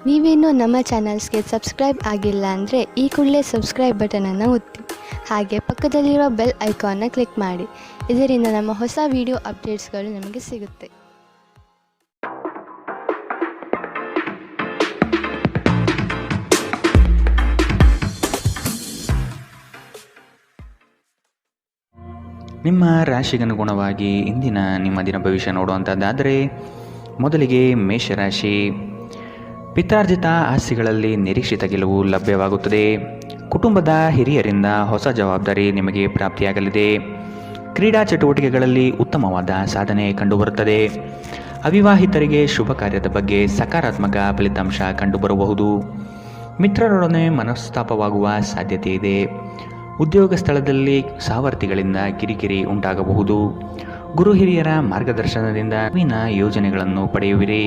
ನೀವೇನೂ ನಮ್ಮ ಚಾನಲ್ಸ್ಗೆ ಸಬ್ಸ್ಕ್ರೈಬ್ ಆಗಿಲ್ಲ ಅಂದರೆ ಈ ಕೂಡಲೇ ಸಬ್ಸ್ಕ್ರೈಬ್ ಬಟನನ್ನು ಒತ್ತಿ. ಹಾಗೆ ಪಕ್ಕದಲ್ಲಿರೋ ಬೆಲ್ ಐಕಾನ್ನ ಕ್ಲಿಕ್ ಮಾಡಿ. ಇದರಿಂದ ನಮ್ಮ ಹೊಸ ವಿಡಿಯೋ ಅಪ್ಡೇಟ್ಸ್ಗಳು ನಿಮಗೆ ಸಿಗುತ್ತೆ. ನಿಮ್ಮ ರಾಶಿಗನುಗುಣವಾಗಿ ಇಂದಿನ ನಿಮ್ಮ ದಿನ ಭವಿಷ್ಯ ನೋಡುವಂಥದ್ದಾದರೆ ಮೊದಲಿಗೆ ಮೇಷರಾಶಿ. ಪಿತ್ರಾರ್ಜಿತ ಆಸ್ತಿಗಳಲ್ಲಿ ನಿರೀಕ್ಷಿತ ಗೆಲುವು ಲಭ್ಯವಾಗುತ್ತದೆ. ಕುಟುಂಬದ ಹಿರಿಯರಿಂದ ಹೊಸ ಜವಾಬ್ದಾರಿ ನಿಮಗೆ ಪ್ರಾಪ್ತಿಯಾಗಲಿದೆ. ಕ್ರೀಡಾ ಚಟುವಟಿಕೆಗಳಲ್ಲಿ ಉತ್ತಮವಾದ ಸಾಧನೆ ಕಂಡುಬರುತ್ತದೆ. ಅವಿವಾಹಿತರಿಗೆ ಶುಭ ಕಾರ್ಯದ ಬಗ್ಗೆ ಸಕಾರಾತ್ಮಕ ಫಲಿತಾಂಶ ಕಂಡುಬರಬಹುದು. ಮಿತ್ರರೊಡನೆ ಮನಸ್ತಾಪವಾಗುವ ಸಾಧ್ಯತೆ ಇದೆ. ಉದ್ಯೋಗ ಸ್ಥಳದಲ್ಲಿ ಸಹವರ್ತಿಗಳಿಂದ ಕಿರಿಕಿರಿ ಉಂಟಾಗಬಹುದು. ಗುರು ಹಿರಿಯರ ಮಾರ್ಗದರ್ಶನದಿಂದ ನವೀನ ಯೋಜನೆಗಳನ್ನು ಪಡೆಯುವಿರಿ.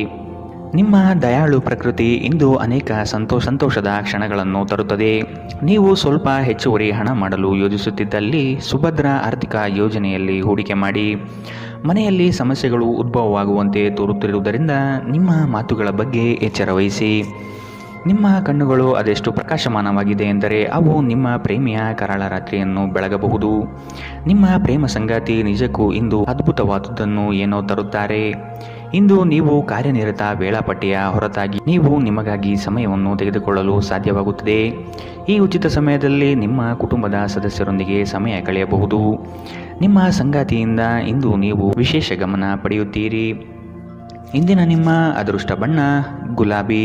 ನಿಮ್ಮ ದಯಾಳು ಪ್ರಕೃತಿ ಇಂದು ಅನೇಕ ಸಂತೋಷದ ಕ್ಷಣಗಳನ್ನು ತರುತ್ತದೆ. ನೀವು ಸ್ವಲ್ಪ ಹೆಚ್ಚುವರಿ ಹಣ ಮಾಡಲು ಯೋಜಿಸುತ್ತಿದ್ದಲ್ಲಿ ಸುಭದ್ರ ಆರ್ಥಿಕ ಯೋಜನೆಯಲ್ಲಿ ಹೂಡಿಕೆ ಮಾಡಿ. ಮನೆಯಲ್ಲಿ ಸಮಸ್ಯೆಗಳು ಉದ್ಭವವಾಗುವಂತೆ ತೋರುತ್ತಿರುವುದರಿಂದ ನಿಮ್ಮ ಮಾತುಗಳ ಬಗ್ಗೆ ಎಚ್ಚರ ವಹಿಸಿ. ನಿಮ್ಮ ಕಣ್ಣುಗಳು ಅದೆಷ್ಟು ಪ್ರಕಾಶಮಾನವಾಗಿದೆ ಎಂದರೆ ಅವು ನಿಮ್ಮ ಪ್ರೇಮಿಯ ಕರಾಳ ರಾತ್ರಿಯನ್ನು ಬೆಳಗಬಹುದು. ನಿಮ್ಮ ಪ್ರೇಮ ಸಂಗಾತಿ ನಿಜಕ್ಕೂ ಇಂದು ಅದ್ಭುತವಾದುದನ್ನು ಏನೋ ತರುತ್ತಾರೆ. ಇಂದು ನೀವು ಕಾರ್ಯನಿರತ ವೇಳಾಪಟ್ಟಿಯ ಹೊರತಾಗಿ ನೀವು ನಿಮಗಾಗಿ ಸಮಯವನ್ನು ತೆಗೆದುಕೊಳ್ಳಲು ಸಾಧ್ಯವಾಗುತ್ತದೆ. ಈ ಉಚಿತ ಸಮಯದಲ್ಲಿ ನಿಮ್ಮ ಕುಟುಂಬದ ಸದಸ್ಯರೊಂದಿಗೆ ಸಮಯ ಕಳೆಯಬಹುದು. ನಿಮ್ಮ ಸಂಗಾತಿಯಿಂದ ಇಂದು ನೀವು ವಿಶೇಷ ಗಮನ ಪಡೆಯುತ್ತೀರಿ. ಇಂದಿನ ನಿಮ್ಮ ಅದೃಷ್ಟ ಬಣ್ಣ ಗುಲಾಬಿ.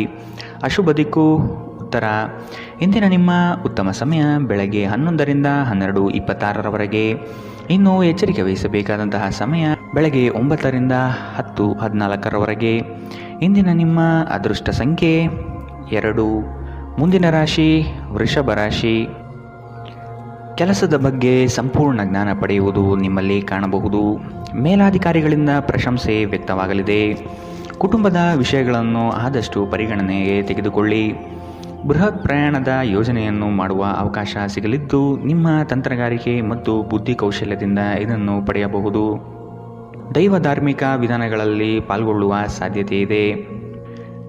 ಅಶುಭ ದಿಕ್ಕು ಉತ್ತರ. ಇಂದಿನ ನಿಮ್ಮ ಉತ್ತಮ ಸಮಯ ಬೆಳಗ್ಗೆ 11ರಿಂದ 12:26ರವರೆಗೆ. ಇನ್ನು ಎಚ್ಚರಿಕೆ ವಹಿಸಬೇಕಾದಂತಹ ಸಮಯ ಬೆಳಗ್ಗೆ 9ರಿಂದ 10:14ರವರೆಗೆ. ಇಂದಿನ ನಿಮ್ಮ ಅದೃಷ್ಟ ಸಂಖ್ಯೆ 2. ಮುಂದಿನ ರಾಶಿ ವೃಷಭ ರಾಶಿ. ಕೆಲಸದ ಬಗ್ಗೆ ಸಂಪೂರ್ಣ ಜ್ಞಾನ ಪಡೆಯುವುದು ನಿಮ್ಮಲ್ಲಿ ಕಾಣಬಹುದು. ಮೇಲಾಧಿಕಾರಿಗಳಿಂದ ಪ್ರಶಂಸೆ ವ್ಯಕ್ತವಾಗಲಿದೆ. ಕುಟುಂಬದ ವಿಷಯಗಳನ್ನು ಆದಷ್ಟು ಪರಿಗಣನೆಗೆ ತೆಗೆದುಕೊಳ್ಳಿ. ಬೃಹತ್ ಪ್ರಯಾಣದ ಯೋಜನೆಯನ್ನು ಮಾಡುವ ಅವಕಾಶ ಸಿಗಲಿದ್ದು ನಿಮ್ಮ ತಂತ್ರಗಾರಿಕೆ ಮತ್ತು ಬುದ್ಧಿ ಕೌಶಲ್ಯದಿಂದ ಇದನ್ನು ಪಡೆಯಬಹುದು. ದೈವ ಧಾರ್ಮಿಕ ವಿಧಾನಗಳಲ್ಲಿ ಪಾಲ್ಗೊಳ್ಳುವ ಸಾಧ್ಯತೆ ಇದೆ.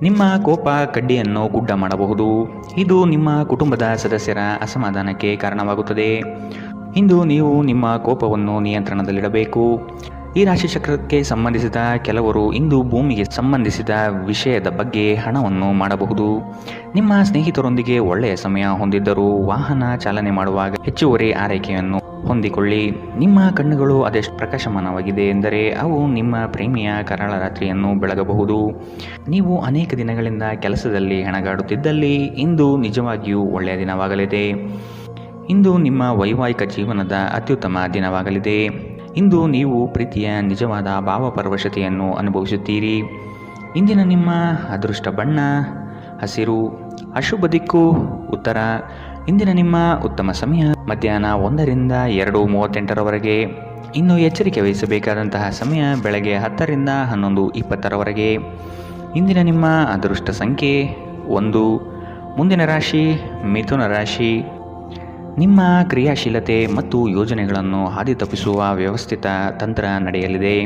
ನಿಮ್ಮ ಕೋಪ ಕಡ್ಡಿಯನ್ನು ಗುಡ್ಡ ಮಾಡಬಹುದು. ಇದು ನಿಮ್ಮ ಕುಟುಂಬದ ಸದಸ್ಯರ ಅಸಮಾಧಾನಕ್ಕೆ ಕಾರಣವಾಗುತ್ತದೆ. ಇಂದು ನೀವು ನಿಮ್ಮ ಕೋಪವನ್ನು ನಿಯಂತ್ರಣದಲ್ಲಿಡಬೇಕು. ಈ ರಾಶಿಚಕ್ರಕ್ಕೆ ಸಂಬಂಧಿಸಿದ ಕೆಲವರು ಇಂದು ಭೂಮಿಗೆ ಸಂಬಂಧಿಸಿದ ವಿಷಯದ ಬಗ್ಗೆ ಹಣವನ್ನು ಮಾಡಬಹುದು. ನಿಮ್ಮ ಸ್ನೇಹಿತರೊಂದಿಗೆ ಒಳ್ಳೆಯ ಸಮಯ ಹೊಂದಿದ್ದರೂ ವಾಹನ ಚಾಲನೆ ಮಾಡುವಾಗ ಹೆಚ್ಚುವರಿ ಆರೈಕೆಯನ್ನು ಹೊಂದಿಕೊಳ್ಳಿ. ನಿಮ್ಮ ಕಣ್ಣುಗಳು ಅದೆಷ್ಟು ಪ್ರಕಾಶಮಾನವಾಗಿದೆ ಎಂದರೆ ಅವು ನಿಮ್ಮ ಪ್ರೇಮಿಯ ಕರಾಳ ರಾತ್ರಿಯನ್ನು ಬೆಳಗಬಹುದು. ನೀವು ಅನೇಕ ದಿನಗಳಿಂದ ಕೆಲಸದಲ್ಲಿ ಹೆಣಗಾಡುತ್ತಿದ್ದಲ್ಲಿ ಇಂದು ನಿಜವಾಗಿಯೂ ಒಳ್ಳೆಯ ದಿನವಾಗಲಿದೆ. ಇಂದು ನಿಮ್ಮ ವೈವಾಹಿಕ ಜೀವನದ ಅತ್ಯುತ್ತಮ ದಿನವಾಗಲಿದೆ. ಇಂದು ನೀವು ಪ್ರೀತಿಯ ನಿಜವಾದ ಭಾವಪರವಶತೆಯನ್ನು ಅನುಭವಿಸುತ್ತೀರಿ. ಇಂದಿನ ನಿಮ್ಮ ಅದೃಷ್ಟ ಬಣ್ಣ ಹಸಿರು. ಅಶುಭ ದಿಕ್ಕು ಉತ್ತರ. ಇಂದಿನ ನಿಮ್ಮ ಉತ್ತಮ ಸಮಯ ಮಧ್ಯಾಹ್ನ 1ರಿಂದ 2:38ರವರೆಗೆ. ಇನ್ನು ಎಚ್ಚರಿಕೆ ವಹಿಸಬೇಕಾದಂತಹ ಸಮಯ ಬೆಳಗ್ಗೆ 10ರಿಂದ 11:20ರವರೆಗೆ. ಇಂದಿನ ನಿಮ್ಮ ಅದೃಷ್ಟ ಸಂಖ್ಯೆ 1. ಮುಂದಿನ ರಾಶಿ ಮಿಥುನ ರಾಶಿ. ನಿಮ್ಮ ಕ್ರಿಯಾಶೀಲತೆ ಮತ್ತು ಯೋಜನೆಗಳನ್ನು ಹಾದಿ ತಪ್ಪಿಸುವ ವ್ಯವಸ್ಥಿತ ತಂತ್ರ ನಡೆಯಲಿದೆ.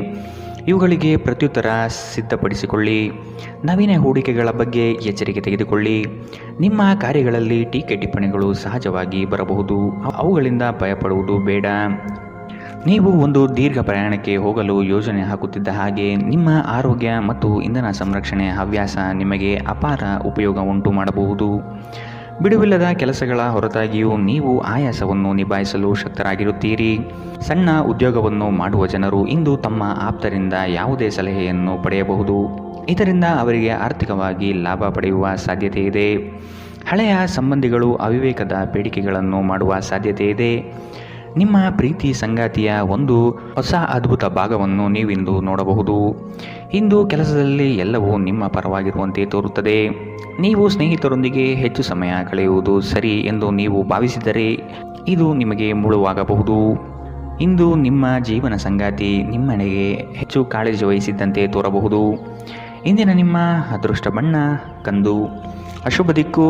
ಇವುಗಳಿಗೆ ಪ್ರತ್ಯುತ್ತರ ಸಿದ್ಧಪಡಿಸಿಕೊಳ್ಳಿ. ನವೀನ ಹೂಡಿಕೆಗಳ ಬಗ್ಗೆ ಎಚ್ಚರಿಕೆ ತೆಗೆದುಕೊಳ್ಳಿ. ನಿಮ್ಮ ಕಾರ್ಯಗಳಲ್ಲಿ ಟೀಕೆ ಟಿಪ್ಪಣಿಗಳು ಸಹಜವಾಗಿ ಬರಬಹುದು. ಅವುಗಳಿಂದ ಭಯಪಡುವುದು ಬೇಡ. ನೀವು ಒಂದು ದೀರ್ಘ ಪ್ರಯಾಣಕ್ಕೆ ಹೋಗಲು ಯೋಜನೆ ಹಾಕುತ್ತಿದ್ದ ಹಾಗೆ ನಿಮ್ಮ ಆರೋಗ್ಯ ಮತ್ತು ಇಂಧನ ಸಂರಕ್ಷಣೆ ಹವ್ಯಾಸ ನಿಮಗೆ ಅಪಾರ ಉಪಯೋಗ ಉಂಟು ಮಾಡಬಹುದು. ಬಿಡುವಿಲ್ಲದ ಕೆಲಸಗಳ ಹೊರತಾಗಿಯೂ ನೀವು ಆಯಾಸವನ್ನು ನಿಭಾಯಿಸಲು ಶಕ್ತರಾಗಿರುತ್ತೀರಿ. ಸಣ್ಣ ಉದ್ಯೋಗವನ್ನು ಮಾಡುವ ಜನರು ಇಂದು ತಮ್ಮ ಆಪ್ತರಿಂದ ಯಾವುದೇ ಸಲಹೆಯನ್ನು ಪಡೆಯಬಹುದು. ಇದರಿಂದ ಅವರಿಗೆ ಆರ್ಥಿಕವಾಗಿ ಲಾಭ ಪಡೆಯುವ ಸಾಧ್ಯತೆ ಇದೆ. ಹಳೆಯ ಸಂಬಂಧಿಗಳು ಅವಿವೇಕದ ಬೇಡಿಕೆಗಳನ್ನು ಮಾಡುವ ಸಾಧ್ಯತೆ ಇದೆ. ನಿಮ್ಮ ಪ್ರೀತಿ ಸಂಗಾತಿಯ ಒಂದು ಹೊಸ ಅದ್ಭುತ ಭಾಗವನ್ನು ನೀವಿಂದು ನೋಡಬಹುದು. ಇಂದು ಕೆಲಸದಲ್ಲಿ ಎಲ್ಲವೂ ನಿಮ್ಮ ಪರವಾಗಿರುವಂತೆ ತೋರುತ್ತದೆ. ನೀವು ಸ್ನೇಹಿತರೊಂದಿಗೆ ಹೆಚ್ಚು ಸಮಯ ಕಳೆಯುವುದು ಸರಿ ಎಂದು ನೀವು ಭಾವಿಸಿದರೆ ಇದು ನಿಮಗೆ ಮುಳುವಾಗಬಹುದು. ಇಂದು ನಿಮ್ಮ ಜೀವನ ಸಂಗಾತಿ ನಿಮ್ಮೆಡೆಗೆ ಹೆಚ್ಚು ಕಾಳಜಿ ವಹಿಸಿದ್ದಂತೆ ತೋರಬಹುದು. ಇಂದಿನ ನಿಮ್ಮ ಅದೃಷ್ಟ ಬಣ್ಣ ಕಂದು. ಅಶುಭ ದಿಕ್ಕು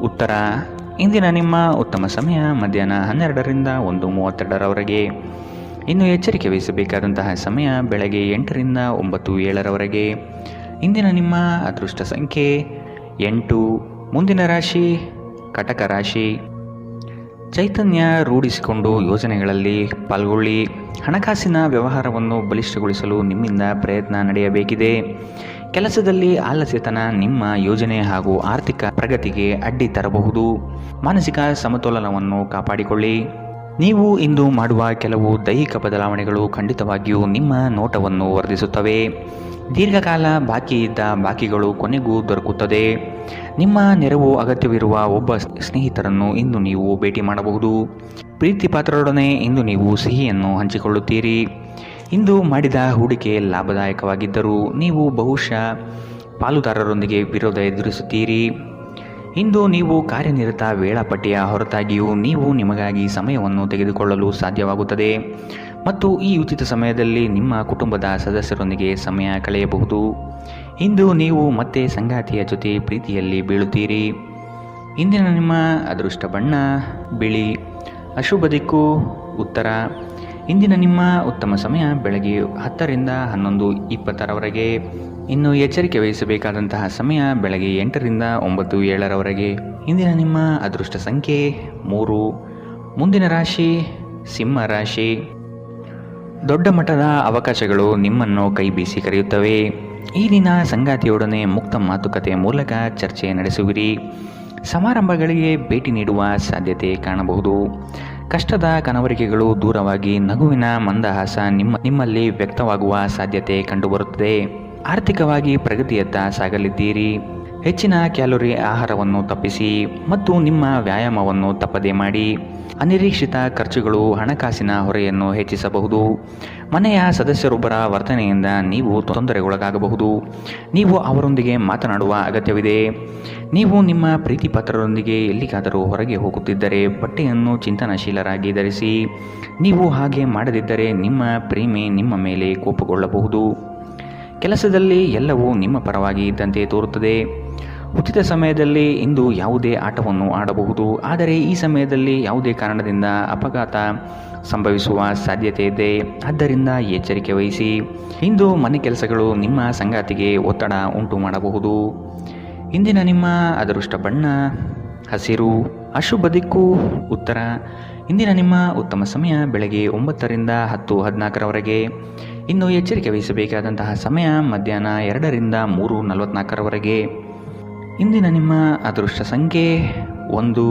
ಉತ್ತರ. ಇಂದಿನ ನಿಮ್ಮ ಉತ್ತಮ ಸಮಯ ಮಧ್ಯಾಹ್ನ 12ರಿಂದ 1:32ರವರೆಗೆ. ಇನ್ನು ಎಚ್ಚರಿಕೆ ವಹಿಸಬೇಕಾದಂತಹ ಸಮಯ ಬೆಳಗ್ಗೆ 8ರಿಂದ 9:07ರವರೆಗೆ. ಇಂದಿನ ನಿಮ್ಮ ಅದೃಷ್ಟ ಸಂಖ್ಯೆ 8. ಮುಂದಿನ ರಾಶಿ ಕಟಕ ರಾಶಿ. ಚೈತನ್ಯ ರೂಢಿಸಿಕೊಂಡು ಯೋಜನೆಗಳಲ್ಲಿ ಪಾಲ್ಗೊಳ್ಳಿ. ಹಣಕಾಸಿನ ವ್ಯವಹಾರವನ್ನು ಬಲಿಷ್ಠಗೊಳಿಸಲು ನಿಮ್ಮಿಂದ ಪ್ರಯತ್ನ ನಡೆಯಬೇಕಿದೆ. ಕೆಲಸದಲ್ಲಿ ಆಲಸ್ಯತನ ನಿಮ್ಮ ಯೋಜನೆ ಹಾಗೂ ಆರ್ಥಿಕ ಪ್ರಗತಿಗೆ ಅಡ್ಡಿ ತರಬಹುದು. ಮಾನಸಿಕ ಸಮತೋಲನವನ್ನು ಕಾಪಾಡಿಕೊಳ್ಳಿ. ನೀವು ಇಂದು ಮಾಡುವ ಕೆಲವು ದೈಹಿಕ ಬದಲಾವಣೆಗಳು ಖಂಡಿತವಾಗಿಯೂ ನಿಮ್ಮ ನೋಟವನ್ನು ವರ್ಧಿಸುತ್ತವೆ. ದೀರ್ಘಕಾಲ ಬಾಕಿ ಇದ್ದ ಬಾಕಿಗಳು ಕೊನೆಗೂ ದೊರಕುತ್ತದೆ. ನಿಮ್ಮ ನೆರವು ಅಗತ್ಯವಿರುವ ಒಬ್ಬ ಸ್ನೇಹಿತರನ್ನು ಇಂದು ನೀವು ಭೇಟಿ ಮಾಡಬಹುದು. ಪ್ರೀತಿ ಪಾತ್ರರೊಡನೆ ಇಂದು ನೀವು ಸಿಹಿಯನ್ನು ಹಂಚಿಕೊಳ್ಳುತ್ತೀರಿ. ಇಂದು ಮಾಡಿದ ಹೂಡಿಕೆ ಲಾಭದಾಯಕವಾಗಿದ್ದರೂ ನೀವು ಬಹುಶಃ ಪಾಲುದಾರರೊಂದಿಗೆ ವಿರೋಧ ಎದುರಿಸುತ್ತೀರಿ. ಇಂದು ನೀವು ಕಾರ್ಯನಿರತ ವೇಳಾಪಟ್ಟಿಯ ಹೊರತಾಗಿಯೂ ನೀವು ನಿಮಗಾಗಿ ಸಮಯವನ್ನು ತೆಗೆದುಕೊಳ್ಳಲು ಸಾಧ್ಯವಾಗುತ್ತದೆ ಮತ್ತು ಈ ಉಚಿತ ಸಮಯದಲ್ಲಿ ನಿಮ್ಮ ಕುಟುಂಬದ ಸದಸ್ಯರೊಂದಿಗೆ ಸಮಯ ಕಳೆಯಬಹುದು. ಇಂದು ನೀವು ಮತ್ತೆ ಸಂಗಾತಿಯ ಜೊತೆ ಪ್ರೀತಿಯಲ್ಲಿ ಬೀಳುತ್ತೀರಿ. ಇಂದಿನ ನಿಮ್ಮ ಅದೃಷ್ಟ ಬಣ್ಣ ಬಿಳಿ. ಅಶುಭ ದಿಕ್ಕು ಉತ್ತರ. ಇಂದಿನ ನಿಮ್ಮ ಉತ್ತಮ ಸಮಯ ಬೆಳಗ್ಗೆ 10 ರಿಂದ 11:20 ಇನ್ನು ಎಚ್ಚರಿಕೆ ವಹಿಸಬೇಕಾದಂತಹ ಸಮಯ ಬೆಳಗ್ಗೆ 8 ರಿಂದ 9:07 ಇಂದಿನ ನಿಮ್ಮ ಅದೃಷ್ಟ ಸಂಖ್ಯೆ 3. ಮುಂದಿನ ರಾಶಿ ಸಿಂಹ ರಾಶಿ. ದೊಡ್ಡ ಮಟ್ಟದ ಅವಕಾಶಗಳು ನಿಮ್ಮನ್ನು ಕೈ ಬೀಸಿ ಕರೆಯುತ್ತವೆ. ಈ ದಿನ ಸಂಗಾತಿಯೊಡನೆ ಮುಕ್ತ ಮಾತುಕತೆ ಮೂಲಕ ಚರ್ಚೆ ನಡೆಸುವಿರಿ. ಸಮಾರಂಭಗಳಿಗೆ ಭೇಟಿ ನೀಡುವ ಸಾಧ್ಯತೆ ಕಾಣಬಹುದು. ಕಷ್ಟದ ಕನವರಿಕೆಗಳು ದೂರವಾಗಿ ನಗುವಿನ ಮಂದಹಾಸ ನಿಮ್ಮಲ್ಲಿ ವ್ಯಕ್ತವಾಗುವ ಸಾಧ್ಯತೆ ಕಂಡುಬರುತ್ತದೆ. ಆರ್ಥಿಕವಾಗಿ ಪ್ರಗತಿಯತ್ತ ಸಾಗಲಿದ್ದೀರಿ. ಹೆಚ್ಚಿನ ಕ್ಯಾಲೋರಿ ಆಹಾರವನ್ನು ತಪ್ಪಿಸಿ ಮತ್ತು ನಿಮ್ಮ ವ್ಯಾಯಾಮವನ್ನು ತಪ್ಪದೇ ಮಾಡಿ. ಅನಿರೀಕ್ಷಿತ ಖರ್ಚುಗಳು ಹಣಕಾಸಿನ ಹೊರೆಯನ್ನು ಹೆಚ್ಚಿಸಬಹುದು. ಮನೆಯ ಸದಸ್ಯರೊಬ್ಬರ ವರ್ತನೆಯಿಂದ ನೀವು ತೊಂದರೆಗೊಳಗಾಗಬಹುದು. ನೀವು ಅವರೊಂದಿಗೆ ಮಾತನಾಡುವ ಅಗತ್ಯವಿದೆ. ನೀವು ನಿಮ್ಮ ಪ್ರೀತಿ ಪಾತ್ರರೊಂದಿಗೆ ಎಲ್ಲಿಗಾದರೂ ಹೊರಗೆ ಹೋಗುತ್ತಿದ್ದರೆ ಬಟ್ಟೆಯನ್ನು ಚಿಂತನಶೀಲರಾಗಿ ಧರಿಸಿ. ನೀವು ಹಾಗೆ ಮಾಡದಿದ್ದರೆ ನಿಮ್ಮ ಪ್ರೇಮಿ ನಿಮ್ಮ ಮೇಲೆ ಕೋಪಗೊಳ್ಳಬಹುದು. ಕೆಲಸದಲ್ಲಿ ಎಲ್ಲವೂ ನಿಮ್ಮ ಪರವಾಗಿ ಇದ್ದಂತೆ ತೋರುತ್ತದೆ. ಉಚಿತ ಸಮಯದಲ್ಲಿ ಇಂದು ಯಾವುದೇ ಆಟವನ್ನು ಆಡಬಹುದು, ಆದರೆ ಈ ಸಮಯದಲ್ಲಿ ಯಾವುದೇ ಕಾರಣದಿಂದ ಅಪಘಾತ ಸಂಭವಿಸುವ ಸಾಧ್ಯತೆ ಇದೆ. ಆದ್ದರಿಂದ ಎಚ್ಚರಿಕೆ ವಹಿಸಿ. ಇಂದು ಮನೆ ಕೆಲಸಗಳು ನಿಮ್ಮ ಸಂಗಾತಿಗೆ ಒತ್ತಡ ಉಂಟು ಮಾಡಬಹುದು. ಇಂದಿನ ನಿಮ್ಮ ಅದೃಷ್ಟ ಬಣ್ಣ ಹಸಿರು. ಅಶುಭ ದಿಕ್ಕು ಉತ್ತರ. ಇಂದಿನ ನಿಮ್ಮ ಉತ್ತಮ ಸಮಯ ಬೆಳಗ್ಗೆ 9 ರಿಂದ 10:14 ಇನ್ನು ಎಚ್ಚರಿಕೆ ವಹಿಸಬೇಕಾದಂತಹ ಸಮಯ ಮಧ್ಯಾಹ್ನ 2 ರಿಂದ 3:44 ಇಂದಿನ ನಿಮ್ಮ ಅದೃಷ್ಟ ಸಂಖ್ಯೆ 1.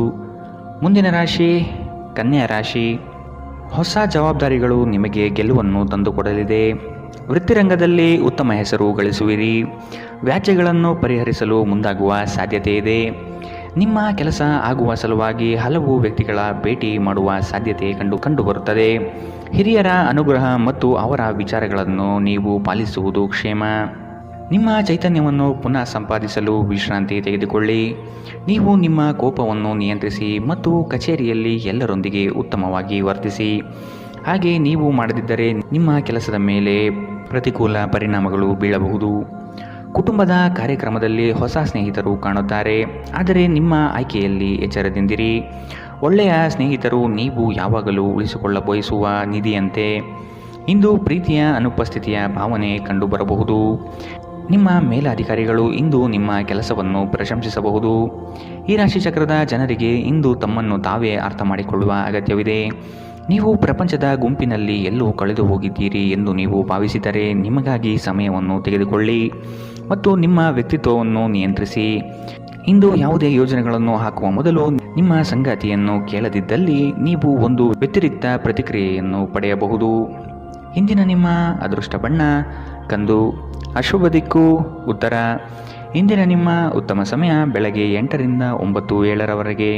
ಮುಂದಿನ ರಾಶಿ ಕನ್ಯಾ ರಾಶಿ. ಹೊಸ ಜವಾಬ್ದಾರಿಗಳು ನಿಮಗೆ ಗೆಲುವನ್ನು ತಂದುಕೊಡಲಿದೆ. ವೃತ್ತಿರಂಗದಲ್ಲಿ ಉತ್ತಮ ಹೆಸರು ಗಳಿಸುವಿರಿ. ವ್ಯಾಜ್ಯಗಳನ್ನು ಪರಿಹರಿಸಲು ಮುಂದಾಗುವ ಸಾಧ್ಯತೆ ಇದೆ. ನಿಮ್ಮ ಕೆಲಸ ಆಗುವ ಸಲುವಾಗಿ ಹಲವು ವ್ಯಕ್ತಿಗಳ ಭೇಟಿ ಮಾಡುವ ಸಾಧ್ಯತೆ ಕಂಡುಬರುತ್ತದೆ. ಹಿರಿಯರ ಅನುಗ್ರಹ ಮತ್ತು ಅವರ ವಿಚಾರಗಳನ್ನು ನೀವು ಪಾಲಿಸುವುದು ಕ್ಷೇಮ. ನಿಮ್ಮ ಚೈತನ್ಯವನ್ನು ಪುನಃ ಸಂಪಾದಿಸಲು ವಿಶ್ರಾಂತಿ ತೆಗೆದುಕೊಳ್ಳಿ. ನೀವು ನಿಮ್ಮ ಕೋಪವನ್ನು ನಿಯಂತ್ರಿಸಿ ಮತ್ತು ಕಚೇರಿಯಲ್ಲಿ ಎಲ್ಲರೊಂದಿಗೆ ಉತ್ತಮವಾಗಿ ವರ್ತಿಸಿ. ಹಾಗೆ ನೀವು ಮಾಡದಿದ್ದರೆ ನಿಮ್ಮ ಕೆಲಸದ ಮೇಲೆ ಪ್ರತಿಕೂಲ ಪರಿಣಾಮಗಳು ಬೀಳಬಹುದು. ಕುಟುಂಬದ ಕಾರ್ಯಕ್ರಮದಲ್ಲಿ ಹೊಸ ಸ್ನೇಹಿತರು ಕಾಣುತ್ತಾರೆ, ಆದರೆ ನಿಮ್ಮ ಆಯ್ಕೆಯಲ್ಲಿ ಎಚ್ಚರದಿಂದಿರಿ. ಒಳ್ಳೆಯ ಸ್ನೇಹಿತರು ನೀವು ಯಾವಾಗಲೂ ಉಳಿಸಿಕೊಳ್ಳ ಬಯಸುವ ನಿಧಿಯಂತೆ. ಇಂದು ಪ್ರೀತಿಯ ಅನುಪಸ್ಥಿತಿಯ ಭಾವನೆ ಕಂಡುಬರಬಹುದು. ನಿಮ್ಮ ಮೇಲಾಧಿಕಾರಿಗಳು ಇಂದು ನಿಮ್ಮ ಕೆಲಸವನ್ನು ಪ್ರಶಂಸಿಸಬಹುದು. ಈ ರಾಶಿಚಕ್ರದ ಜನರಿಗೆ ಇಂದು ತಮ್ಮನ್ನು ತಾವೇ ಅರ್ಥ ಮಾಡಿಕೊಳ್ಳುವ ಅಗತ್ಯವಿದೆ. ನೀವು ಪ್ರಪಂಚದ ಗುಂಪಿನಲ್ಲಿ ಎಲ್ಲೋ ಕಳೆದು ಹೋಗಿದ್ದೀರಿ ಎಂದು ನೀವು ಭಾವಿಸಿದರೆ ನಿಮಗಾಗಿ ಸಮಯವನ್ನು ತೆಗೆದುಕೊಳ್ಳಿ ಮತ್ತು ನಿಮ್ಮ ವ್ಯಕ್ತಿತ್ವವನ್ನು ನಿಯಂತ್ರಿಸಿ. ಇಂದು ಯಾವುದೇ ಯೋಜನೆಗಳನ್ನು ಹಾಕುವ ಮೊದಲು ನಿಮ್ಮ ಸಂಗಾತಿಯನ್ನು ಕೇಳದಿದ್ದಲ್ಲಿ ನೀವು ಒಂದು ವ್ಯತಿರಿಕ್ತ ಪ್ರತಿಕ್ರಿಯೆಯನ್ನು ಪಡೆಯಬಹುದು. ಇಂದಿನ ನಿಮ್ಮ ಅದೃಷ್ಟ ಬಣ್ಣ ಕಂದು. ಅಶುಭ ದಿಕ್ಕು ಉತ್ತರ. ಇಂದಿನ ನಿಮ್ಮ ಉತ್ತಮ ಸಮಯ ಬೆಳಗ್ಗೆ 8 ರಿಂದ 9:07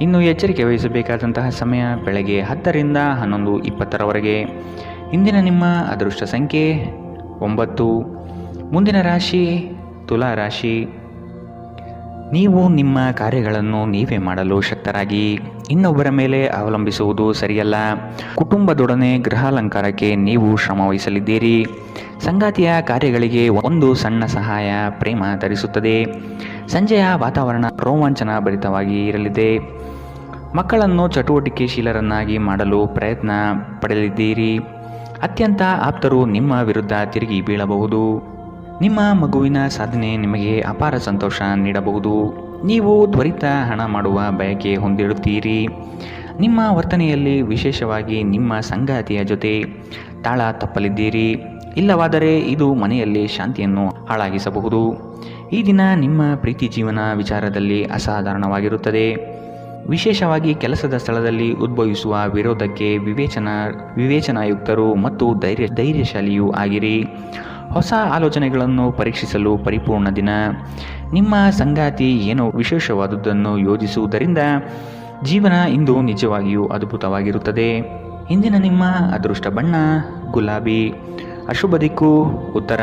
ಇನ್ನು ಎಚ್ಚರಿಕೆ ವಹಿಸಬೇಕಾದಂತಹ ಸಮಯ ಬೆಳಗ್ಗೆ 10 ರಿಂದ 11:20 ಇಂದಿನ ನಿಮ್ಮ ಅದೃಷ್ಟ ಸಂಖ್ಯೆ 9. ಮುಂದಿನ ರಾಶಿ ತುಲಾ ರಾಶಿ. ನೀವು ನಿಮ್ಮ ಕಾರ್ಯಗಳನ್ನು ನೀವೇ ಮಾಡಲು ಶಕ್ತರಾಗಿ ಇನ್ನೊಬ್ಬರ ಮೇಲೆ ಅವಲಂಬಿಸುವುದು ಸರಿಯಲ್ಲ. ಕುಟುಂಬದೊಡನೆ ಗೃಹಾಲಂಕಾರಕ್ಕೆ ನೀವು ಶ್ರಮ ವಹಿಸಲಿದ್ದೀರಿ. ಸಂಗಾತಿಯ ಕಾರ್ಯಗಳಿಗೆ ಒಂದು ಸಣ್ಣ ಸಹಾಯ ಪ್ರೇಮ ತರಿಸುತ್ತದೆ. ಸಂಜೆಯ ವಾತಾವರಣ ರೋಮಾಂಚನ ಭರಿತವಾಗಿ ಇರಲಿದೆ. ಮಕ್ಕಳನ್ನು ಚಟುವಟಿಕೆಶೀಲರನ್ನಾಗಿ ಮಾಡಲು ಪ್ರಯತ್ನ ಪಡೆಯಲಿದ್ದೀರಿ. ಅತ್ಯಂತ ಆಪ್ತರು ನಿಮ್ಮ ವಿರುದ್ಧ ತಿರುಗಿ ಬೀಳಬಹುದು. ನಿಮ್ಮ ಮಗುವಿನ ಸಾಧನೆ ನಿಮಗೆ ಅಪಾರ ಸಂತೋಷ ನೀಡಬಹುದು. ನೀವು ತ್ವರಿತ ಹಣ ಮಾಡುವ ಬಯಕೆ ಹೊಂದಿರುತ್ತೀರಿ. ನಿಮ್ಮ ವರ್ತನೆಯಲ್ಲಿ ವಿಶೇಷವಾಗಿ ನಿಮ್ಮ ಸಂಗಾತಿಯ ಜೊತೆ ತಾಳ ತಪ್ಪಲಿದ್ದೀರಿ. ಇಲ್ಲವಾದರೆ ಇದು ಮನೆಯಲ್ಲಿ ಶಾಂತಿಯನ್ನು ಹಾಳಾಗಿಸಬಹುದು. ಈ ದಿನ ನಿಮ್ಮ ಪ್ರೀತಿ ಜೀವನ ವಿಚಾರದಲ್ಲಿ ಅಸಾಧಾರಣವಾಗಿರುತ್ತದೆ. ವಿಶೇಷವಾಗಿ ಕೆಲಸದ ಸ್ಥಳದಲ್ಲಿ ಉದ್ಭವಿಸುವ ವಿರೋಧಕ್ಕೆ ವಿವೇಚನಾಯುಕ್ತರು ಮತ್ತು ಧೈರ್ಯಶಾಲಿಯೂ ಆಗಿರಿ. ಹೊಸ ಆಲೋಚನೆಗಳನ್ನು ಪರೀಕ್ಷಿಸಲು ಪರಿಪೂರ್ಣ ದಿನ. ನಿಮ್ಮ ಸಂಗಾತಿ ಏನೋ ವಿಶೇಷವಾದುದನ್ನು ಯೋಜಿಸುವುದರಿಂದ ಜೀವನ ಇಂದು ನಿಜವಾಗಿಯೂ ಅದ್ಭುತವಾಗಿರುತ್ತದೆ. ಇಂದಿನ ನಿಮ್ಮ ಅದೃಷ್ಟ ಬಣ್ಣ ಗುಲಾಬಿ, ಅಶುಭ ದಿಕ್ಕು ಉತ್ತರ.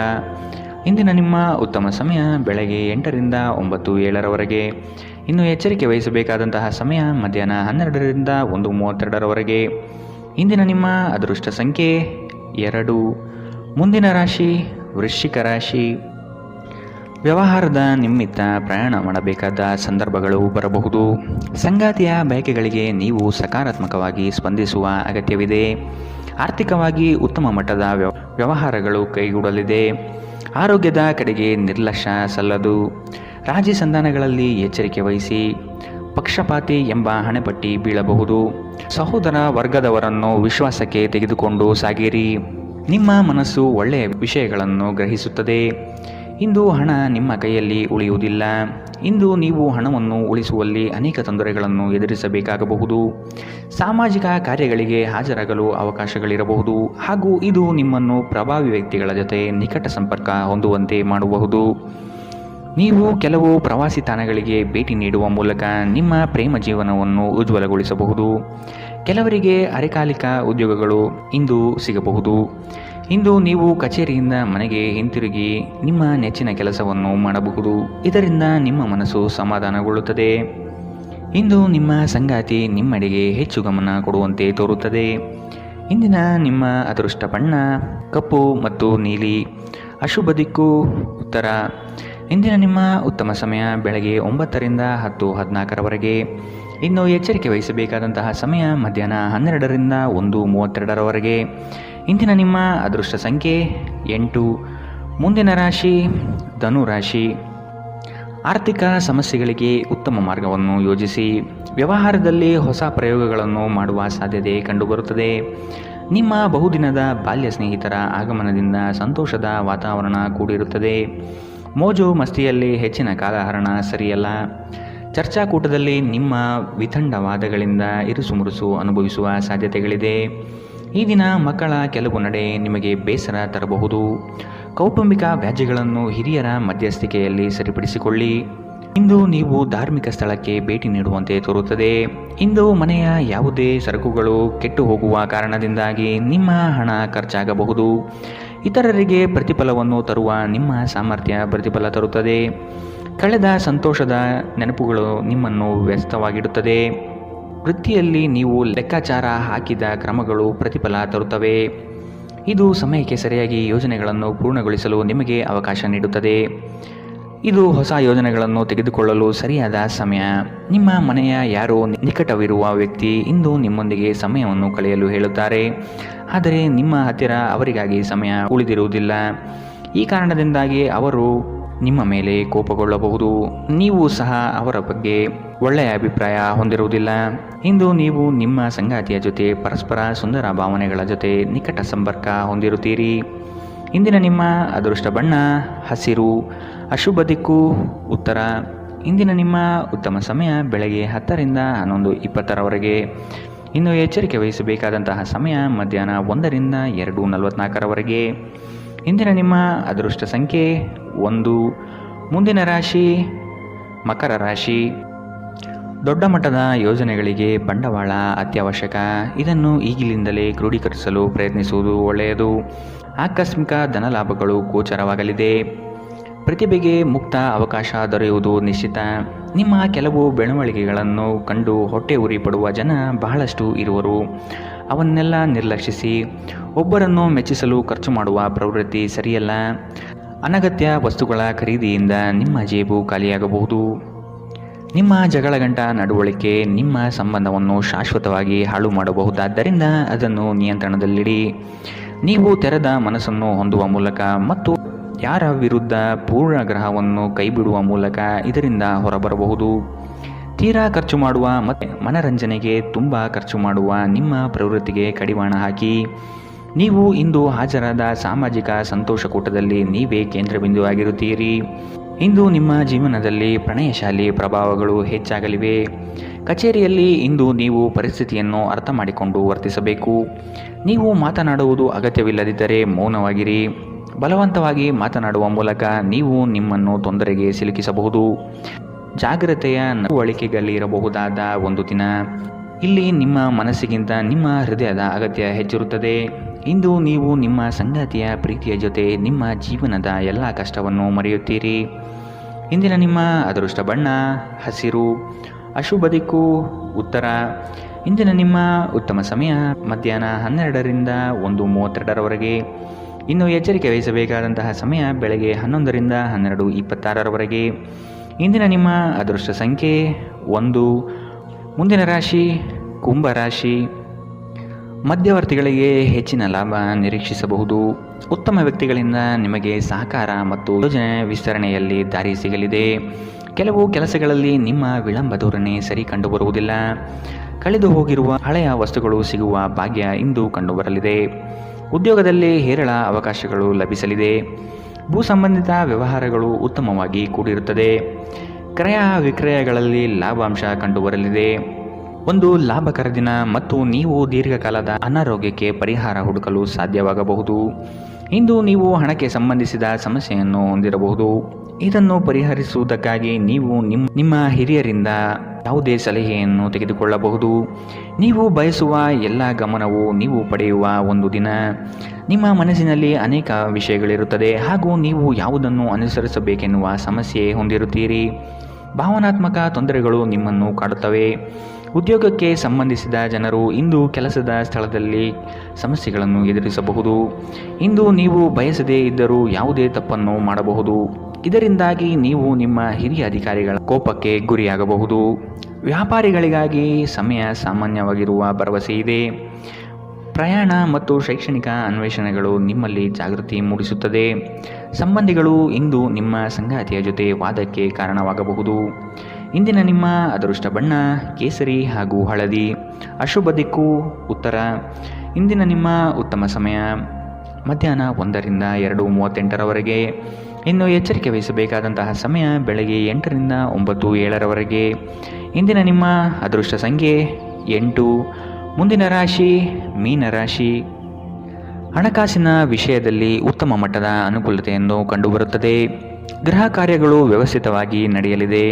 ಇಂದಿನ ನಿಮ್ಮ ಉತ್ತಮ ಸಮಯ ಬೆಳಗ್ಗೆ 8ರಿಂದ 9:07 ಇನ್ನು ಎಚ್ಚರಿಕೆ ವಹಿಸಬೇಕಾದಂತಹ ಸಮಯ ಮಧ್ಯಾಹ್ನ 12ರಿಂದ 1:32 ಇಂದಿನ ನಿಮ್ಮ ಅದೃಷ್ಟ ಸಂಖ್ಯೆ 2. ಮುಂದಿನ ರಾಶಿ ವೃಶ್ಚಿಕ ರಾಶಿ. ವ್ಯವಹಾರದ ನಿಮಿತ್ತ ಪ್ರಯಾಣ ಮಾಡಬೇಕಾದ ಸಂದರ್ಭಗಳು ಬರಬಹುದು. ಸಂಗಾತಿಯ ಬಯಕೆಗಳಿಗೆ ನೀವು ಸಕಾರಾತ್ಮಕವಾಗಿ ಸ್ಪಂದಿಸುವ ಅಗತ್ಯವಿದೆ. ಆರ್ಥಿಕವಾಗಿ ಉತ್ತಮ ಮಟ್ಟದ ವ್ಯವಹಾರಗಳು ಕೈಗೂಡಲಿದೆ. ಆರೋಗ್ಯದ ಕಡೆಗೆ ನಿರ್ಲಕ್ಷ್ಯ ಸಲ್ಲದು. ರಾಜಿ ಸಂಧಾನಗಳಲ್ಲಿ ಎಚ್ಚರಿಕೆ ವಹಿಸಿ. ಪಕ್ಷಪಾತಿ ಎಂಬ ಹಣೆಪಟ್ಟಿ ಬೀಳಬಹುದು. ಸಹೋದರ ವರ್ಗದವರನ್ನು ವಿಶ್ವಾಸಕ್ಕೆ ತೆಗೆದುಕೊಂಡು ಸಾಗಿರಿ. ನಿಮ್ಮ ಮನಸ್ಸು ಒಳ್ಳೆಯ ವಿಷಯಗಳನ್ನು ಗ್ರಹಿಸುತ್ತದೆ. ಇಂದು ಹಣ ನಿಮ್ಮ ಕೈಯಲ್ಲಿ ಉಳಿಯುವುದಿಲ್ಲ. ಇಂದು ನೀವು ಹಣವನ್ನು ಉಳಿಸುವಲ್ಲಿ ಅನೇಕ ತೊಂದರೆಗಳನ್ನು ಎದುರಿಸಬೇಕಾಗಬಹುದು. ಸಾಮಾಜಿಕ ಕಾರ್ಯಗಳಿಗೆ ಹಾಜರಾಗಲು ಅವಕಾಶಗಳಿರಬಹುದು ಹಾಗೂ ಇದು ನಿಮ್ಮನ್ನು ಪ್ರಭಾವಿ ವ್ಯಕ್ತಿಗಳ ಜೊತೆ ನಿಕಟ ಸಂಪರ್ಕ ಹೊಂದುವಂತೆ ಮಾಡಬಹುದು. ನೀವು ಕೆಲವು ಪ್ರವಾಸಿ ತಾಣಗಳಿಗೆ ಭೇಟಿ ನೀಡುವ ಮೂಲಕ ನಿಮ್ಮ ಪ್ರೇಮ ಜೀವನವನ್ನು ಉಜ್ವಲಗೊಳಿಸಬಹುದು. ಕೆಲವರಿಗೆ ಅರೆಕಾಲಿಕ ಉದ್ಯೋಗಗಳು ಇಂದು ಸಿಗಬಹುದು. ಇಂದು ನೀವು ಕಚೇರಿಯಿಂದ ಮನೆಗೆ ಹಿಂತಿರುಗಿ ನಿಮ್ಮ ನೆಚ್ಚಿನ ಕೆಲಸವನ್ನು ಮಾಡಬಹುದು. ಇದರಿಂದ ನಿಮ್ಮ ಮನಸ್ಸು ಸಮಾಧಾನಗೊಳ್ಳುತ್ತದೆ. ಇಂದು ನಿಮ್ಮ ಸಂಗಾತಿ ನಿಮ್ಮೆಡೆಗೆ ಹೆಚ್ಚು ಗಮನ ಕೊಡುವಂತೆ ತೋರುತ್ತದೆ. ಇಂದಿನ ನಿಮ್ಮ ಅದೃಷ್ಟ ಬಣ್ಣ ಕಪ್ಪು ಮತ್ತು ನೀಲಿ, ಅಶುಭ ದಿಕ್ಕು ಉತ್ತರ. ಇಂದಿನ ನಿಮ್ಮ ಉತ್ತಮ ಸಮಯ ಬೆಳಗ್ಗೆ 9ರಿಂದ 10:14 ಇನ್ನು ಎಚ್ಚರಿಕೆ ವಹಿಸಬೇಕಾದಂತಹ ಸಮಯ ಮಧ್ಯಾಹ್ನ 12ರಿಂದ 1:32 ಇಂದಿನ ನಿಮ್ಮ ಅದೃಷ್ಟ ಸಂಖ್ಯೆ 8. ಮುಂದಿನ ರಾಶಿ ಧನು ರಾಶಿ. ಆರ್ಥಿಕ ಸಮಸ್ಯೆಗಳಿಗೆ ಉತ್ತಮ ಮಾರ್ಗವನ್ನು ಯೋಜಿಸಿ. ವ್ಯವಹಾರದಲ್ಲಿ ಹೊಸ ಪ್ರಯೋಗಗಳನ್ನು ಮಾಡುವ ಸಾಧ್ಯತೆ ಕಂಡುಬರುತ್ತದೆ. ನಿಮ್ಮ ಬಹುದಿನದ ಬಾಲ್ಯ ಸ್ನೇಹಿತರ ಆಗಮನದಿಂದ ಸಂತೋಷದ ವಾತಾವರಣ ಕೂಡಿರುತ್ತದೆ. ಮೋಜು ಮಸ್ತಿಯಲ್ಲಿ ಹೆಚ್ಚಿನ ಕಾಲಹರಣ ಸರಿಯಲ್ಲ. ಚರ್ಚಾಕೂಟದಲ್ಲಿ ನಿಮ್ಮ ವಿತಂಡವಾದಗಳಿಂದ ಇರುಸುಮುರುಸು ಅನುಭವಿಸುವ ಸಾಧ್ಯತೆಗಳಿದೆ. ಈ ದಿನ ಮಕ್ಕಳ ಕೆಲವು ನಡೆ ನಿಮಗೆ ಬೇಸರ ತರಬಹುದು. ಕೌಟುಂಬಿಕ ವ್ಯಾಜ್ಯಗಳನ್ನು ಹಿರಿಯರ ಮಧ್ಯಸ್ಥಿಕೆಯಲ್ಲಿ ಸರಿಪಡಿಸಿಕೊಳ್ಳಿ. ಇಂದು ನೀವು ಧಾರ್ಮಿಕ ಸ್ಥಳಕ್ಕೆ ಭೇಟಿ ನೀಡುವಂತೆ ತೋರುತ್ತದೆ. ಇಂದು ಮನೆಯ ಯಾವುದೇ ಸರಕುಗಳು ಕೆಟ್ಟು ಹೋಗುವ ಕಾರಣದಿಂದಾಗಿ ನಿಮ್ಮ ಹಣ ಖರ್ಚಾಗಬಹುದು. ಇತರರಿಗೆ ಪ್ರತಿಫಲವನ್ನು ತರುವ ನಿಮ್ಮ ಸಾಮರ್ಥ್ಯ ಪ್ರತಿಫಲ ತರುತ್ತದೆ. ಕಳೆದ ಸಂತೋಷದ ನೆನಪುಗಳು ನಿಮ್ಮನ್ನು ವ್ಯಸ್ತವಾಗಿಡುತ್ತದೆ. ವೃತ್ತಿಯಲ್ಲಿ ನೀವು ಲೆಕ್ಕಾಚಾರ ಹಾಕಿದ ಕ್ರಮಗಳು ಪ್ರತಿಫಲ ತರುತ್ತವೆ. ಇದು ಸಮಯಕ್ಕೆ ಸರಿಯಾಗಿ ಯೋಜನೆಗಳನ್ನು ಪೂರ್ಣಗೊಳಿಸಲು ನಿಮಗೆ ಅವಕಾಶ ನೀಡುತ್ತದೆ. ಇದು ಹೊಸ ಯೋಜನೆಗಳನ್ನು ತೆಗೆದುಕೊಳ್ಳಲು ಸರಿಯಾದ ಸಮಯ. ನಿಮ್ಮ ಮನೆಯ ಯಾರೋ ನಿಕಟವಿರುವ ವ್ಯಕ್ತಿ ಇಂದು ನಿಮ್ಮೊಂದಿಗೆ ಸಮಯವನ್ನು ಕಳೆಯಲು ಹೇಳುತ್ತಾರೆ. ಆದರೆ ನಿಮ್ಮ ಹತ್ತಿರ ಅವರಿಗಾಗಿ ಸಮಯ ಉಳಿದಿರುವುದಿಲ್ಲ. ಈ ಕಾರಣದಿಂದಾಗಿ ಅವರು ನಿಮ್ಮ ಮೇಲೆ ಕೋಪಗೊಳ್ಳಬಹುದು. ನೀವು ಸಹ ಅವರ ಬಗ್ಗೆ ಒಳ್ಳೆಯ ಅಭಿಪ್ರಾಯ ಹೊಂದಿರುವುದಿಲ್ಲ. ಇಂದು ನೀವು ನಿಮ್ಮ ಸಂಗಾತಿಯ ಜೊತೆ ಪರಸ್ಪರ ಸುಂದರ ಭಾವನೆಗಳ ಜೊತೆ ನಿಕಟ ಸಂಪರ್ಕ ಹೊಂದಿರುತ್ತೀರಿ. ಇಂದಿನ ನಿಮ್ಮ ಅದೃಷ್ಟ ಬಣ್ಣ ಹಸಿರು, ಅಶುಭ ದಿಕ್ಕು ಉತ್ತರ. ಇಂದಿನ ನಿಮ್ಮ ಉತ್ತಮ ಸಮಯ ಬೆಳಗ್ಗೆ 10ರಿಂದ 11:20 ಇನ್ನು ಎಚ್ಚರಿಕೆ ವಹಿಸಬೇಕಾದಂತಹ ಸಮಯ ಮಧ್ಯಾಹ್ನ 1ರಿಂದ 2:44 ಇಂದಿನ ನಿಮ್ಮ ಅದೃಷ್ಟ ಸಂಖ್ಯೆ 1. ಮುಂದಿನ ರಾಶಿ ಮಕರ ರಾಶಿ. ದೊಡ್ಡ ಮಟ್ಟದ ಯೋಜನೆಗಳಿಗೆ ಬಂಡವಾಳ ಅತ್ಯವಶ್ಯಕ. ಇದನ್ನು ಈಗಿನಿಂದಲೇ ಕ್ರೋಢೀಕರಿಸಲು ಪ್ರಯತ್ನಿಸುವುದು ಒಳ್ಳೆಯದು. ಆಕಸ್ಮಿಕ ಧನಲಾಭಗಳು ಗೋಚರವಾಗಲಿದೆ. ಪ್ರತಿಭೆಗೆ ಮುಕ್ತ ಅವಕಾಶ ದೊರೆಯುವುದು ನಿಶ್ಚಿತ. ನಿಮ್ಮ ಕೆಲವು ಬೆಳವಣಿಗೆಗಳನ್ನು ಕಂಡು ಹೊಟ್ಟೆ ಉರಿ ಪಡುವ ಜನ ಬಹಳಷ್ಟು ಇರುವರು. ಅವನ್ನೆಲ್ಲ ನಿರ್ಲಕ್ಷಿಸಿ. ಒಬ್ಬರನ್ನು ಮೆಚ್ಚಿಸಲು ಖರ್ಚು ಮಾಡುವ ಪ್ರವೃತ್ತಿ ಸರಿಯಲ್ಲ. ಅನಗತ್ಯ ವಸ್ತುಗಳ ಖರೀದಿಯಿಂದ ನಿಮ್ಮ ಜೇಬು ಖಾಲಿಯಾಗಬಹುದು. ನಿಮ್ಮ ಜಗಳಗಂಟ ನಡವಳಿಕೆ ನಿಮ್ಮ ಸಂಬಂಧವನ್ನು ಶಾಶ್ವತವಾಗಿ ಹಾಳು ಮಾಡಬಹುದಾದ್ದರಿಂದ ಅದನ್ನು ನಿಯಂತ್ರಣದಲ್ಲಿಡಿ. ನೀವು ತೆರೆದ ಮನಸ್ಸನ್ನು ಹೊಂದುವ ಮೂಲಕ ಮತ್ತು ಯಾರ ವಿರುದ್ಧ ಪೂರ್ಣ ಗ್ರಹವನ್ನು ಕೈಬಿಡುವ ಮೂಲಕ ಇದರಿಂದ ಹೊರಬರಬಹುದು. ತೀರಾ ಖರ್ಚು ಮಾಡುವ ಮತ್ತು ಮನರಂಜನೆಗೆ ತುಂಬ ಖರ್ಚು ಮಾಡುವ ನಿಮ್ಮ ಪ್ರವೃತ್ತಿಗೆ ಕಡಿವಾಣ ಹಾಕಿ. ನೀವು ಇಂದು ಹಾಜರಾದ ಸಾಮಾಜಿಕ ಸಂತೋಷಕೂಟದಲ್ಲಿ ನೀವೇ ಕೇಂದ್ರಬಿಂದುವಾಗಿರುತ್ತೀರಿ. ಇಂದು ನಿಮ್ಮ ಜೀವನದಲ್ಲಿ ಪ್ರಣಯಶಾಲಿ ಪ್ರಭಾವಗಳು ಹೆಚ್ಚಾಗಲಿವೆ. ಕಚೇರಿಯಲ್ಲಿ ಇಂದು ನೀವು ಪರಿಸ್ಥಿತಿಯನ್ನು ಅರ್ಥ ಮಾಡಿಕೊಂಡು ವರ್ತಿಸಬೇಕು. ನೀವು ಮಾತನಾಡುವುದು ಅಗತ್ಯವಿಲ್ಲದಿದ್ದರೆ ಮೌನವಾಗಿರಿ. ಬಲವಂತವಾಗಿ ಮಾತನಾಡುವ ಮೂಲಕ ನೀವು ನಿಮ್ಮನ್ನು ತೊಂದರೆಗೆ ಸಿಲುಕಿಸಬಹುದು. ಜಾಗ್ರತೆಯ ನಡವಳಿಕೆಗಳಿರಬಹುದಾದ ಒಂದು ದಿನ. ಇಲ್ಲಿ ನಿಮ್ಮ ಮನಸ್ಸಿಗಿಂತ ನಿಮ್ಮ ಹೃದಯದ ಅಗತ್ಯ ಹೆಚ್ಚಿರುತ್ತದೆ. ಇಂದು ನೀವು ನಿಮ್ಮ ಸಂಗಾತಿಯ ಪ್ರೀತಿಯ ಜೊತೆ ನಿಮ್ಮ ಜೀವನದ ಎಲ್ಲ ಕಷ್ಟವನ್ನು ಮರೆಯುತ್ತೀರಿ. ಇಂದಿನ ನಿಮ್ಮ ಅದೃಷ್ಟ ಬಣ್ಣ ಹಸಿರು. ಅಶುಭ ದಿಕ್ಕು ಉತ್ತರ. ಇಂದಿನ ನಿಮ್ಮ ಉತ್ತಮ ಸಮಯ ಮಧ್ಯಾಹ್ನ 12ರಿಂದ 1:32ರವರೆಗೆ. ಇನ್ನು ಎಚ್ಚರಿಕೆ ವಹಿಸಬೇಕಾದಂತಹ ಸಮಯ ಬೆಳಗ್ಗೆ 11ರಿಂದ 12:26ರವರೆಗೆ. ಇಂದಿನ ನಿಮ್ಮ ಅದೃಷ್ಟ ಸಂಖ್ಯೆ 1. ಮುಂದಿನ ರಾಶಿ ಕುಂಭರಾಶಿ. ಮಧ್ಯವರ್ತಿಗಳಿಗೆ ಹೆಚ್ಚಿನ ಲಾಭ ನಿರೀಕ್ಷಿಸಬಹುದು. ಉತ್ತಮ ವ್ಯಕ್ತಿಗಳಿಂದ ನಿಮಗೆ ಸಹಕಾರ ಮತ್ತು ಯೋಜನೆ ವಿಸ್ತರಣೆಯಲ್ಲಿ ದಾರಿ ಸಿಗಲಿದೆ. ಕೆಲವು ಕೆಲಸಗಳಲ್ಲಿ ನಿಮ್ಮ ವಿಳಂಬ ಧೋರಣೆ ಸರಿ ಕಂಡುಬರುವುದಿಲ್ಲ. ಕಳೆದು ಹೋಗಿರುವ ಹಳೆಯ ವಸ್ತುಗಳು ಸಿಗುವ ಭಾಗ್ಯ ಇಂದು ಕಂಡುಬರಲಿದೆ. ಉದ್ಯೋಗದಲ್ಲಿ ಹೇರಳ ಅವಕಾಶಗಳು ಲಭಿಸಲಿದೆ. ಭೂ ಸಂಬಂಧಿತ ವ್ಯವಹಾರಗಳು ಉತ್ತಮವಾಗಿ ಕೂಡಿರುತ್ತದೆ. ಕ್ರಯ ವಿಕ್ರಯಗಳಲ್ಲಿ ಲಾಭಾಂಶ ಕಂಡುಬರಲಿದೆ. ಒಂದು ಲಾಭಕರ ದಿನ ಮತ್ತು ನೀವು ದೀರ್ಘಕಾಲದ ಅನಾರೋಗ್ಯಕ್ಕೆ ಪರಿಹಾರ ಹುಡುಕಲು ಸಾಧ್ಯವಾಗಬಹುದು. ಇಂದು ನೀವು ಹಣಕ್ಕೆ ಸಂಬಂಧಿಸಿದ ಸಮಸ್ಯೆಯನ್ನು ಹೊಂದಿರಬಹುದು. ಇದನ್ನು ಪರಿಹರಿಸುವುದಕ್ಕಾಗಿ ನೀವು ನಿಮ್ಮ ಹಿರಿಯರಿಂದ ಯಾವುದೇ ಸಲಹೆಯನ್ನು ತೆಗೆದುಕೊಳ್ಳಬಹುದು. ನೀವು ಬಯಸುವ ಎಲ್ಲ ಗಮನವು ನೀವು ಪಡೆಯುವ ಒಂದು ದಿನ. ನಿಮ್ಮ ಮನಸ್ಸಿನಲ್ಲಿ ಅನೇಕ ವಿಷಯಗಳಿರುತ್ತದೆ ಹಾಗೂ ನೀವು ಯಾವುದನ್ನು ಅನುಸರಿಸಬೇಕೆನ್ನುವ ಸಮಸ್ಯೆ ಹೊಂದಿರುತ್ತೀರಿ. ಭಾವನಾತ್ಮಕ ತೊಂದರೆಗಳು ನಿಮ್ಮನ್ನು ಕಾಡುತ್ತವೆ. ಉದ್ಯೋಗಕ್ಕೆ ಸಂಬಂಧಿಸಿದ ಜನರು ಇಂದು ಕೆಲಸದ ಸ್ಥಳದಲ್ಲಿ ಸಮಸ್ಯೆಗಳನ್ನು ಎದುರಿಸಬಹುದು. ಇಂದು ನೀವು ಬಯಸದೇ ಇದ್ದರೂ ಯಾವುದೇ ತಪ್ಪನ್ನು ಮಾಡಬಹುದು. ಇದರಿಂದಾಗಿ ನೀವು ನಿಮ್ಮ ಹಿರಿಯ ಅಧಿಕಾರಿಗಳ ಕೋಪಕ್ಕೆ ಗುರಿಯಾಗಬಹುದು. ವ್ಯಾಪಾರಿಗಳಿಗಾಗಿ ಸಮಯ ಸಾಮಾನ್ಯವಾಗಿರುವ ಭರವಸೆ ಇದೆ. ಪ್ರಯಾಣ ಮತ್ತು ಶೈಕ್ಷಣಿಕ ಅನ್ವೇಷಣೆಗಳು ನಿಮ್ಮಲ್ಲಿ ಜಾಗೃತಿ ಮೂಡಿಸುತ್ತದೆ. ಸಂಬಂಧಿಗಳು ಇಂದು ನಿಮ್ಮ ಸಂಗಾತಿಯ ಜೊತೆ ವಾದಕ್ಕೆ ಕಾರಣವಾಗಬಹುದು. ಇಂದಿನ ನಿಮ್ಮ ಅದೃಷ್ಟ ಬಣ್ಣ ಕೇಸರಿ ಹಾಗೂ ಹಳದಿ. ಅಶುಭ ದಿಕ್ಕು ಉತ್ತರ. ಇಂದಿನ ನಿಮ್ಮ ಉತ್ತಮ ಸಮಯ ಮಧ್ಯಾಹ್ನ 1ರಿಂದ 2:38ರವರೆಗೆ. ಇನ್ನು ಎಚ್ಚರಿಕೆ ವಹಿಸಬೇಕಾದಂತಹ ಸಮಯ ಬೆಳಗ್ಗೆ 8ರಿಂದ 9:07ರವರೆಗೆ. ಇಂದಿನ ನಿಮ್ಮ ಅದೃಷ್ಟ ಸಂಖ್ಯೆ 8. ಮುಂದಿನ ರಾಶಿ ಮೀನರಾಶಿ. ಹಣಕಾಸಿನ ವಿಷಯದಲ್ಲಿ ಉತ್ತಮ ಮಟ್ಟದ ಅನುಕೂಲತೆಯನ್ನು ಕಂಡುಬರುತ್ತದೆ. ಗೃಹ ಕಾರ್ಯಗಳು ವ್ಯವಸ್ಥಿತವಾಗಿ ನಡೆಯಲಿದೆ.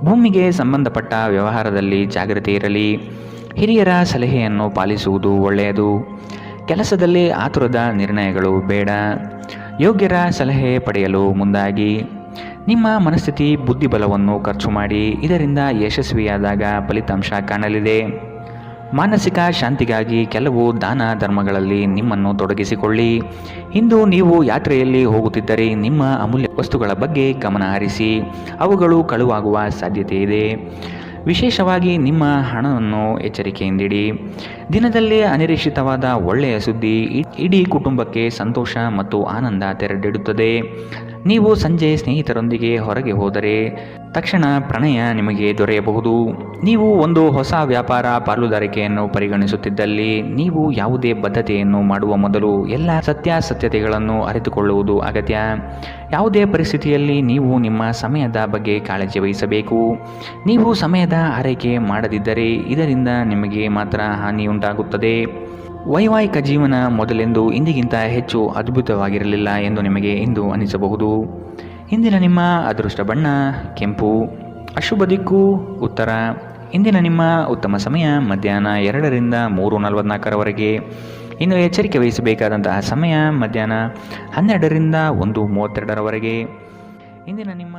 ಭೂಮಿಗೆ ಸಂಬಂಧಪಟ್ಟ ವ್ಯವಹಾರದಲ್ಲಿ ಜಾಗೃತಿ ಇರಲಿ. ಹಿರಿಯರ ಸಲಹೆಯನ್ನು ಪಾಲಿಸುವುದು ಒಳ್ಳೆಯದು. ಕೆಲಸದಲ್ಲಿ ಆತುರದ ನಿರ್ಣಯಗಳು ಬೇಡ. ಯೋಗ್ಯರ ಸಲಹೆ ಪಡೆಯಲು ಮುಂದಾಗಿ. ನಿಮ್ಮ ಮನಸ್ಥಿತಿ ಬುದ್ಧಿಬಲವನ್ನು ಖರ್ಚು ಮಾಡಿ. ಇದರಿಂದ ಯಶಸ್ವಿಯಾದಾಗ ಫಲಿತಾಂಶ ಕಾಣಲಿದೆ. ಮಾನಸಿಕ ಶಾಂತಿಗಾಗಿ ಕೆಲವು ದಾನ ಧರ್ಮಗಳಲ್ಲಿ ನಿಮ್ಮನ್ನು ತೊಡಗಿಸಿಕೊಳ್ಳಿ. ಇಂದು ನೀವು ಯಾತ್ರೆಯಲ್ಲಿ ಹೋಗುತ್ತಿದ್ದರೆ ನಿಮ್ಮ ಅಮೂಲ್ಯ ವಸ್ತುಗಳ ಬಗ್ಗೆ ಗಮನ ಹರಿಸಿ. ಅವುಗಳು ಕಳುವಾಗುವ ಸಾಧ್ಯತೆ ಇದೆ. ವಿಶೇಷವಾಗಿ ನಿಮ್ಮ ಹಣವನ್ನು ಎಚ್ಚರಿಕೆಯಿಂದಿಡಿ. ದಿನದಲ್ಲಿ ಅನಿರೀಕ್ಷಿತವಾದ ಒಳ್ಳೆಯ ಸುದ್ದಿ ಇಡೀ ಕುಟುಂಬಕ್ಕೆ ಸಂತೋಷ ಮತ್ತು ಆನಂದ ತೆರೆದಿಡುತ್ತದೆ. ನೀವು ಸಂಜೆ ಸ್ನೇಹಿತರೊಂದಿಗೆ ಹೊರಗೆ ಹೋದರೆ ತಕ್ಷಣ ಪ್ರಣಯ ನಿಮಗೆ ದೊರೆಯಬಹುದು. ನೀವು ಒಂದು ಹೊಸ ವ್ಯಾಪಾರ ಪಾಲುದಾರಿಕೆಯನ್ನು ಪರಿಗಣಿಸುತ್ತಿದ್ದಲ್ಲಿ ನೀವು ಯಾವುದೇ ಬದ್ಧತೆಯನ್ನು ಮಾಡುವ ಮೊದಲು ಎಲ್ಲ ಸತ್ಯಾಸತ್ಯತೆಗಳನ್ನು ಅರಿತುಕೊಳ್ಳುವುದು ಅಗತ್ಯ. ಯಾವುದೇ ಪರಿಸ್ಥಿತಿಯಲ್ಲಿ ನೀವು ನಿಮ್ಮ ಸಮಯದ ಬಗ್ಗೆ ಕಾಳಜಿ ವಹಿಸಬೇಕು. ನೀವು ಸಮಯದ ಆರೈಕೆ ಮಾಡದಿದ್ದರೆ ಇದರಿಂದ ನಿಮಗೆ ಮಾತ್ರ ಹಾನಿಯುಂಟಾಗುತ್ತದೆ. ವೈವಾಹಿಕ ಜೀವನ ಮೊದಲೆಂದು ಇಂದಿಗಿಂತ ಹೆಚ್ಚು ಅದ್ಭುತವಾಗಿರಲಿಲ್ಲ ಎಂದು ನಿಮಗೆ ಇಂದು ಅನಿಸಬಹುದು. ಇಂದಿನ ನಿಮ್ಮ ಅದೃಷ್ಟ ಬಣ್ಣ ಕೆಂಪು. ಅಶುಭ ದಿಕ್ಕು ಉತ್ತರ. ಇಂದಿನ ನಿಮ್ಮ ಉತ್ತಮ ಸಮಯ ಮಧ್ಯಾಹ್ನ 2ರಿಂದ 3:44ರವರೆಗೆ. ಇನ್ನು ಎಚ್ಚರಿಕೆ ವಹಿಸಬೇಕಾದಂತಹ ಸಮಯ ಮಧ್ಯಾಹ್ನ 12ರಿಂದ 1:32ರವರೆಗೆ. ಇಂದಿನ ನಿಮ್ಮ